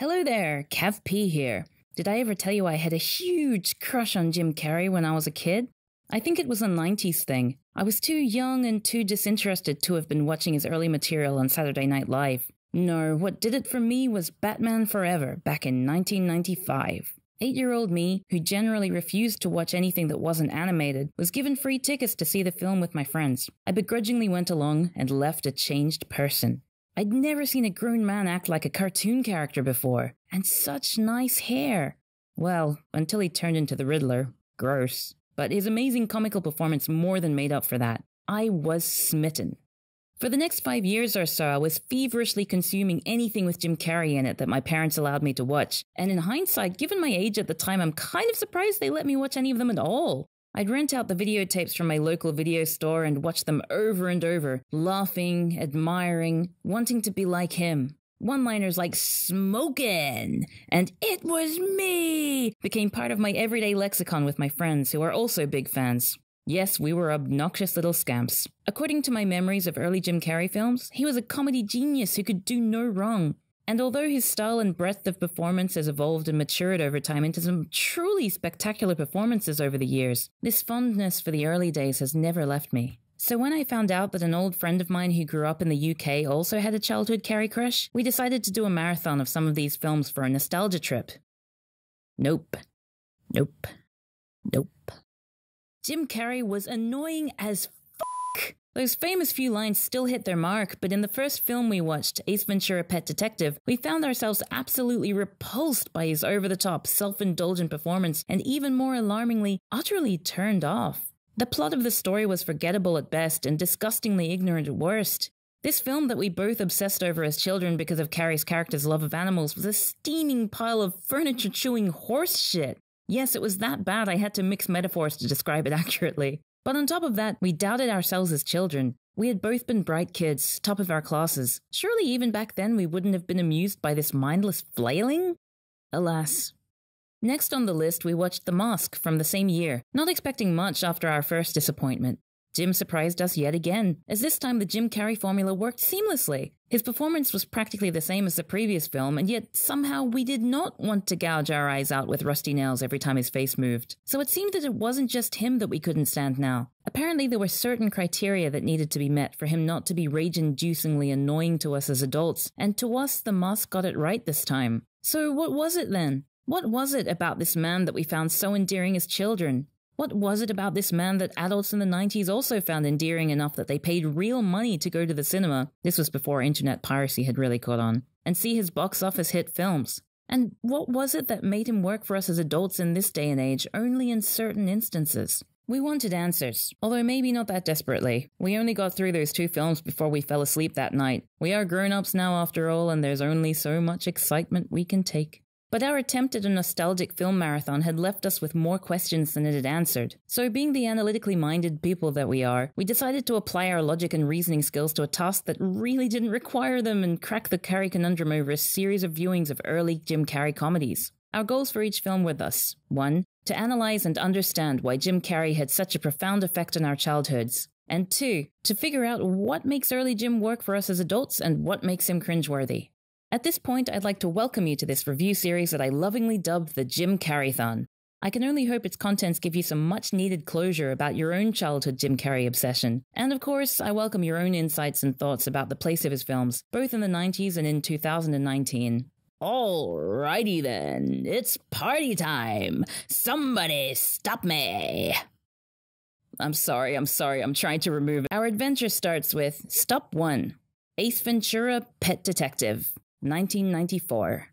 Hello there, Cav P here. Did I ever tell you I had a huge crush on Jim Carrey when I was a kid? I think it was a 90s thing. I was too young and too disinterested to have been watching his early material on Saturday Night Live. No, what did it for me was Batman Forever back in 1995. 8-year-old me, who generally refused to watch anything that wasn't animated, was given free tickets to see the film with my friends. I begrudgingly went along and left a changed person. I'd never seen a grown man act like a cartoon character before, and such nice hair. Well, until he turned into the Riddler. Gross. But his amazing comical performance more than made up for that. I was smitten. For the next 5 years or so, I was feverishly consuming anything with Jim Carrey in it that my parents allowed me to watch. And in hindsight, given my age at the time, I'm kind of surprised they let me watch any of them at all. I'd rent out the videotapes from my local video store and watch them over and over, laughing, admiring, wanting to be like him. One-liners like "smokin'" and "it was me" became part of my everyday lexicon with my friends who are also big fans. Yes, we were obnoxious little scamps. According to my memories of early Jim Carrey films, he was a comedy genius who could do no wrong. And although his style and breadth of performance has evolved and matured over time into some truly spectacular performances over the years, this fondness for the early days has never left me. So when I found out that an old friend of mine who grew up in the UK also had a childhood Carrey crush, we decided to do a marathon of some of these films for a nostalgia trip. Nope. Nope. Nope. Jim Carrey was annoying as fuck. Those famous few lines still hit their mark, but in the first film we watched, Ace Ventura: Pet Detective, we found ourselves absolutely repulsed by his over-the-top, self-indulgent performance, and even more alarmingly, utterly turned off. The plot of the story was forgettable at best and disgustingly ignorant at worst. This film that we both obsessed over as children because of Carrey's character's love of animals was a steaming pile of furniture-chewing horse shit. Yes, it was that bad I had to mix metaphors to describe it accurately. But on top of that, we doubted ourselves as children. We had both been bright kids, top of our classes. Surely even back then we wouldn't have been amused by this mindless flailing? Alas. Next on the list, we watched The Mask from the same year, not expecting much after our first disappointment. Jim surprised us yet again, as this time the Jim Carrey formula worked seamlessly. His performance was practically the same as the previous film, and yet somehow we did not want to gouge our eyes out with rusty nails every time his face moved. So it seemed that it wasn't just him that we couldn't stand now. Apparently there were certain criteria that needed to be met for him not to be rage-inducingly annoying to us as adults, and to us the Mask got it right this time. So what was it then? What was it about this man that we found so endearing as children? What was it about this man that adults in the 90s also found endearing enough that they paid real money to go to the cinema, this was before internet piracy had really caught on, and see his box office hit films? And what was it that made him work for us as adults in this day and age, only in certain instances? We wanted answers, although maybe not that desperately. We only got through those 2 films before we fell asleep that night. We are grown-ups now after all, and there's only so much excitement we can take. But our attempt at a nostalgic film marathon had left us with more questions than it had answered. So being the analytically minded people that we are, we decided to apply our logic and reasoning skills to a task that really didn't require them and crack the Carrey conundrum over a series of viewings of early Jim Carrey comedies. Our goals for each film were thus: 1. To analyze and understand why Jim Carrey had such a profound effect on our childhoods. And 2. To figure out what makes early Jim work for us as adults and what makes him cringeworthy. At this point, I'd like to welcome you to this review series that I lovingly dubbed the Jim Carrey-thon. I can only hope its contents give you some much-needed closure about your own childhood Jim Carrey obsession. And of course, I welcome your own insights and thoughts about the place of his films, both in the 90s and in 2019. Alrighty then, it's party time! Somebody stop me! I'm sorry, I'm trying to remove it. Our adventure starts with Stop 1. Ace Ventura: Pet Detective. 1994.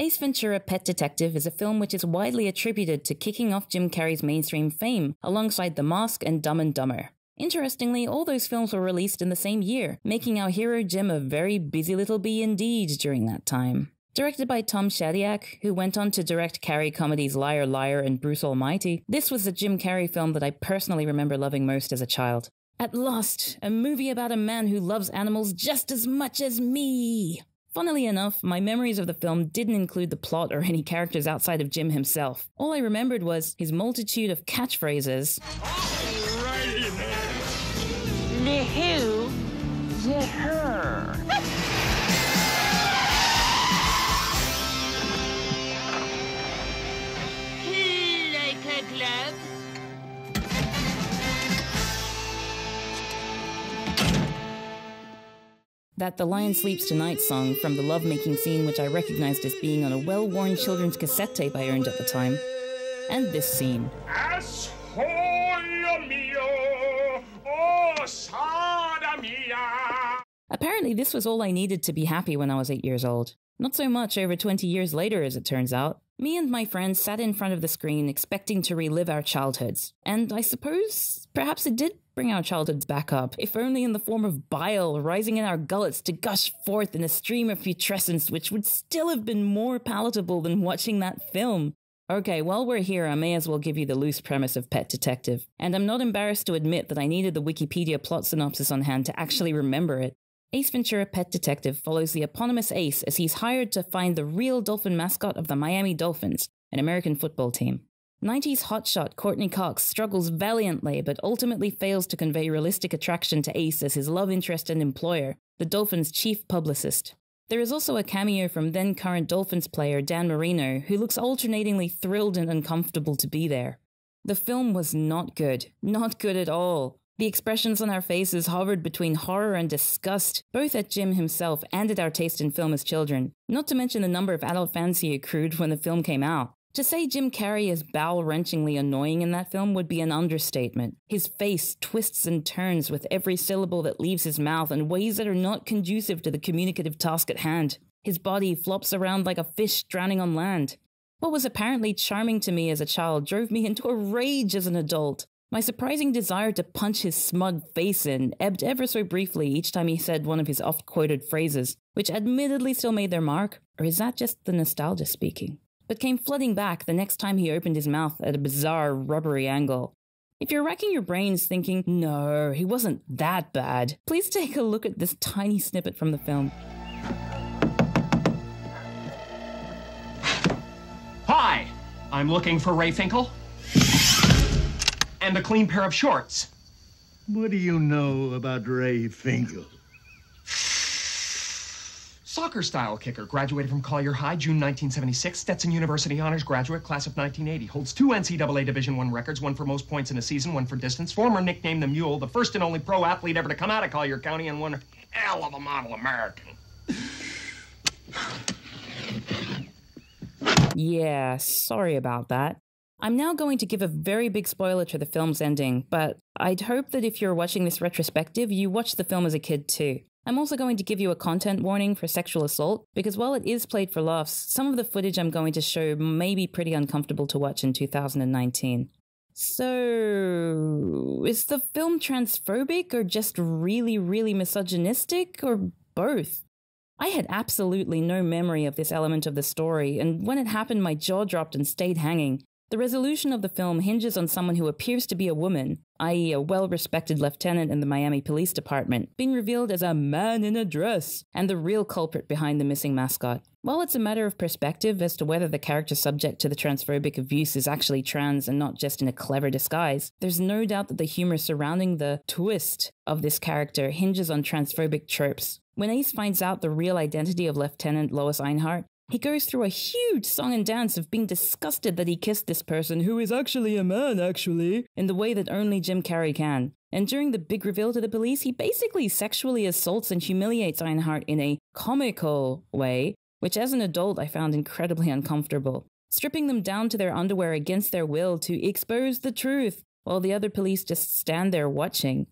Ace Ventura: Pet Detective is a film which is widely attributed to kicking off Jim Carrey's mainstream fame, alongside The Mask and Dumb and Dumber. Interestingly, all those films were released in the same year, making our hero Jim a very busy little bee indeed during that time. Directed by Tom Shadyac, who went on to direct Carrey comedies Liar Liar and Bruce Almighty, this was the Jim Carrey film that I personally remember loving most as a child. At last, a movie about a man who loves animals just as much as me! Funnily enough, my memories of the film didn't include the plot or any characters outside of Jim himself. All I remembered was his multitude of catchphrases. Alrighty then. The who, the her. That The Lion Sleeps Tonight song from the lovemaking scene, which I recognized as being on a well-worn children's cassette tape I owned at the time. And this scene. Apparently this was all I needed to be happy when I was 8 years old. Not so much over 20 years later, as it turns out. Me and my friends sat in front of the screen expecting to relive our childhoods. And I suppose perhaps it did bring our childhoods back up, if only in the form of bile rising in our gullets to gush forth in a stream of putrescence which would still have been more palatable than watching that film. Okay, while we're here, I may as well give you the loose premise of Pet Detective. And I'm not embarrassed to admit that I needed the Wikipedia plot synopsis on hand to actually remember it. Ace Ventura: Pet Detective follows the eponymous Ace as he's hired to find the real dolphin mascot of the Miami Dolphins, an American football team. 90s hotshot Courtney Cox struggles valiantly but ultimately fails to convey realistic attraction to Ace as his love interest and employer, the Dolphins' chief publicist. There is also a cameo from then-current Dolphins player Dan Marino, who looks alternatingly thrilled and uncomfortable to be there. The film was not good. Not good at all. The expressions on our faces hovered between horror and disgust, both at Jim himself and at our taste in film as children, not to mention the number of adult fans he accrued when the film came out. To say Jim Carrey is bowel-wrenchingly annoying in that film would be an understatement. His face twists and turns with every syllable that leaves his mouth in ways that are not conducive to the communicative task at hand. His body flops around like a fish drowning on land. What was apparently charming to me as a child drove me into a rage as an adult. My surprising desire to punch his smug face in ebbed ever so briefly each time he said one of his oft-quoted phrases, which admittedly still made their mark, or is that just the nostalgia speaking? But came flooding back the next time he opened his mouth at a bizarre, rubbery angle. If you're racking your brains thinking, no, he wasn't that bad, please take a look at this tiny snippet from the film. Hi, I'm looking for Ray Finkel. And a clean pair of shorts. What do you know about Ray Finkel? Soccer-style kicker, graduated from Collier High, June 1976. Stetson University honors graduate, class of 1980. Holds 2 NCAA Division I records, one for most points in a season, one for distance. Former nicknamed the Mule, the first and only pro athlete ever to come out of Collier County, and one hell of a model American. Yeah, sorry about that. I'm now going to give a very big spoiler to the film's ending, but I'd hope that if you're watching this retrospective, you watched the film as a kid too. I'm also going to give you a content warning for sexual assault, because while it is played for laughs, some of the footage I'm going to show may be pretty uncomfortable to watch in 2019. So, is the film transphobic or just really, really misogynistic, or both? I had absolutely no memory of this element of the story, and when it happened my jaw dropped and stayed hanging. The resolution of the film hinges on someone who appears to be a woman, i.e. a well-respected lieutenant in the Miami Police Department, being revealed as a man in a dress, and the real culprit behind the missing mascot. While it's a matter of perspective as to whether the character subject to the transphobic abuse is actually trans and not just in a clever disguise, there's no doubt that the humor surrounding the twist of this character hinges on transphobic tropes. When Ace finds out the real identity of Lieutenant Lois Einhart, he goes through a huge song and dance of being disgusted that he kissed this person who is actually a man, in the way that only Jim Carrey can. And during the big reveal to the police, he basically sexually assaults and humiliates Einhart in a comical way, which as an adult I found incredibly uncomfortable. Stripping them down to their underwear against their will to expose the truth, while the other police just stand there watching.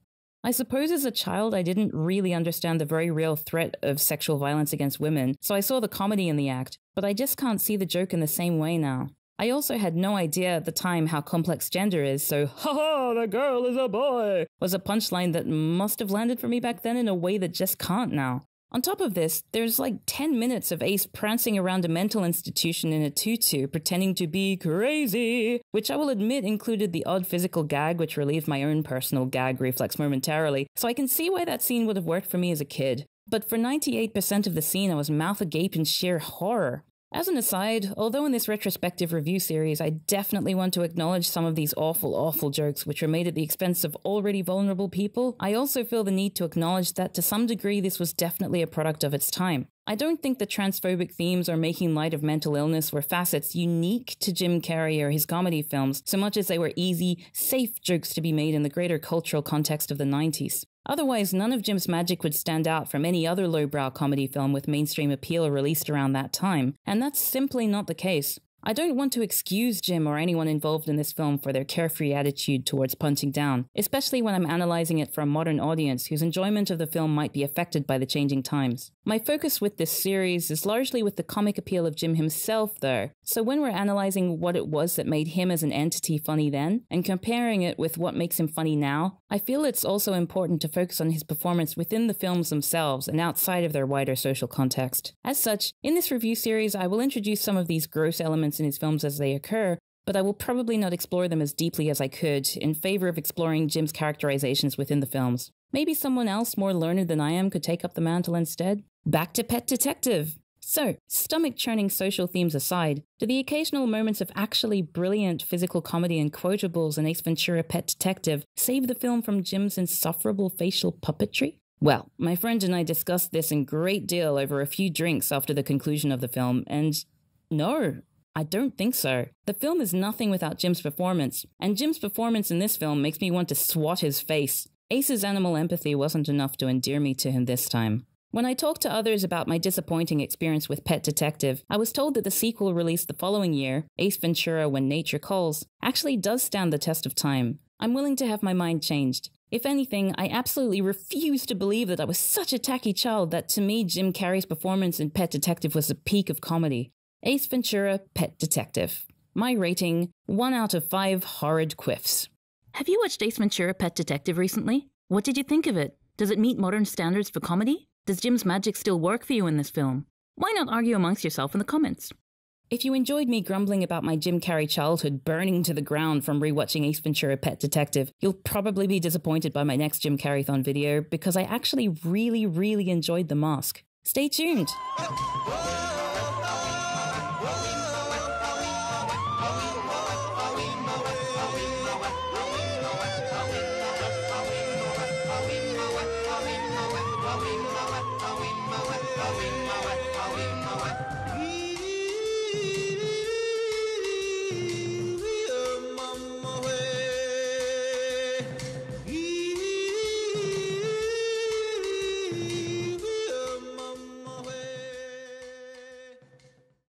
I suppose as a child I didn't really understand the very real threat of sexual violence against women, so I saw the comedy in the act, but I just can't see the joke in the same way now. I also had no idea at the time how complex gender is, so "haha, the girl is a boy" was a punchline that must have landed for me back then in a way that just can't now. On top of this, there's like 10 minutes of Ace prancing around a mental institution in a tutu, pretending to be crazy, which I will admit included the odd physical gag which relieved my own personal gag reflex momentarily, so I can see why that scene would have worked for me as a kid. But for 98% of the scene, I was mouth agape in sheer horror. As an aside, although in this retrospective review series I definitely want to acknowledge some of these awful jokes which were made at the expense of already vulnerable people, I also feel the need to acknowledge that to some degree this was definitely a product of its time. I don't think the transphobic themes or making light of mental illness were facets unique to Jim Carrey or his comedy films, so much as they were easy, safe jokes to be made in the greater cultural context of the 90s. Otherwise, none of Jim's magic would stand out from any other lowbrow comedy film with mainstream appeal released around that time, and that's simply not the case. I don't want to excuse Jim or anyone involved in this film for their carefree attitude towards punching down, especially when I'm analysing it for a modern audience whose enjoyment of the film might be affected by the changing times. My focus with this series is largely with the comic appeal of Jim himself, though, so when we're analysing what it was that made him as an entity funny then, and comparing it with what makes him funny now, I feel it's also important to focus on his performance within the films themselves and outside of their wider social context. As such, in this review series, I will introduce some of these gross elements in his films as they occur, but I will probably not explore them as deeply as I could, in favour of exploring Jim's characterizations within the films. Maybe someone else more learned than I am could take up the mantle instead? Back to Pet Detective! So, stomach-churning social themes aside, do the occasional moments of actually brilliant physical comedy and quotables in Ace Ventura: Pet Detective save the film from Jim's insufferable facial puppetry? Well, my friend and I discussed this in great deal over a few drinks after the conclusion of the film, and no, I don't think so. The film is nothing without Jim's performance, and Jim's performance in this film makes me want to swat his face. Ace's animal empathy wasn't enough to endear me to him this time. When I talked to others about my disappointing experience with Pet Detective, I was told that the sequel released the following year, Ace Ventura: When Nature Calls, actually does stand the test of time. I'm willing to have my mind changed. If anything, I absolutely refuse to believe that I was such a tacky child that to me Jim Carrey's performance in Pet Detective was the peak of comedy. Ace Ventura: Pet Detective. My rating, 1 out of 5 horrid quiffs. Have you watched Ace Ventura: Pet Detective recently? What did you think of it? Does it meet modern standards for comedy? Does Jim's magic still work for you in this film? Why not argue amongst yourself in the comments? If you enjoyed me grumbling about my Jim Carrey childhood burning to the ground from rewatching Ace Ventura: Pet Detective, you'll probably be disappointed by my next Jim Carrey-thon video because I actually really enjoyed The Mask. Stay tuned!